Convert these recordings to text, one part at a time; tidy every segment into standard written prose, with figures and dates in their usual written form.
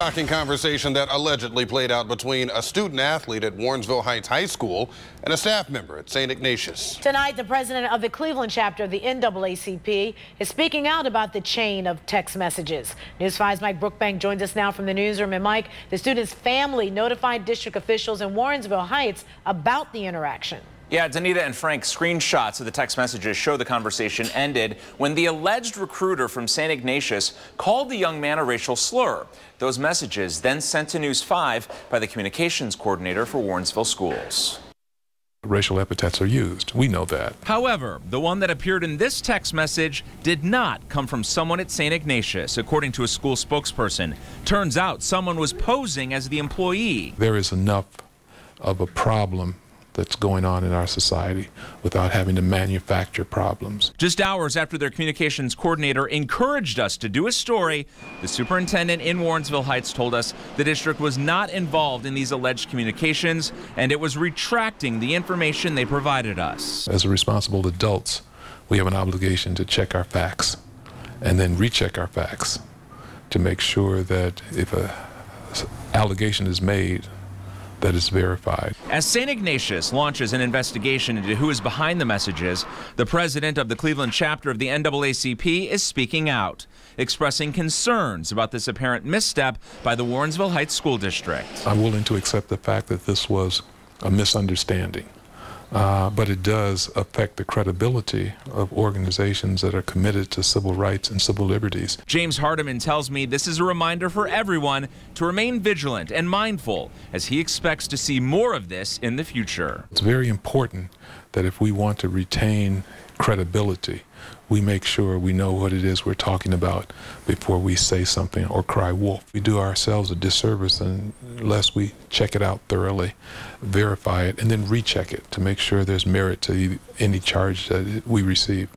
Shocking conversation that allegedly played out between a student athlete at Warrensville Heights High School and a staff member at St. Ignatius. Tonight, the president of the Cleveland chapter of the NAACP is speaking out about the chain of text messages. News 5's Mike Brookbank joins us now from the newsroom. And Mike, the student's family notified district officials in Warrensville Heights about the interaction. Yeah, Danita and Frank, screenshots of the text messages show the conversation ended when the alleged recruiter from St. Ignatius called the young man a racial slur. Those messages then sent to News 5 by the communications coordinator for Warrensville Schools. Racial epithets are used. We know that. However, the one that appeared in this text message did not come from someone at St. Ignatius, according to a school spokesperson. Turns out someone was posing as the employee. There is enough of a problem that's going on in our society without having to manufacture problems. Just hours after their communications coordinator encouraged us to do a story, the superintendent in Warrensville Heights told us the district was not involved in these alleged communications and it was retracting the information they provided us. As responsible adults, we have an obligation to check our facts and then recheck our facts to make sure that if an allegation is made, that is verified. As St. Ignatius launches an investigation into who is behind the messages, the president of the Cleveland chapter of the NAACP is speaking out, expressing concerns about this apparent misstep by the Warrensville Heights School District. I'm willing to accept the fact that this was a misunderstanding, but it does affect the credibility of organizations that are committed to civil rights and civil liberties. James Hardiman tells me this is a reminder for everyone to remain vigilant and mindful as he expects to see more of this in the future. It's very important that if we want to retain credibility, we make sure we know what it is we're talking about before we say something or cry wolf. We do ourselves a disservice unless we check it out thoroughly, verify it, and then recheck it to make sure there's merit to any charge that we receive.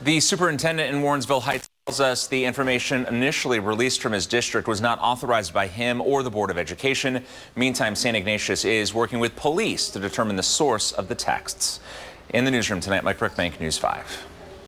The superintendent in Warrensville Heights tells us the information initially released from his district was not authorized by him or the Board of Education. Meantime, St. Ignatius is working with police to determine the source of the texts. In the newsroom tonight, Mike Brookbank, News 5.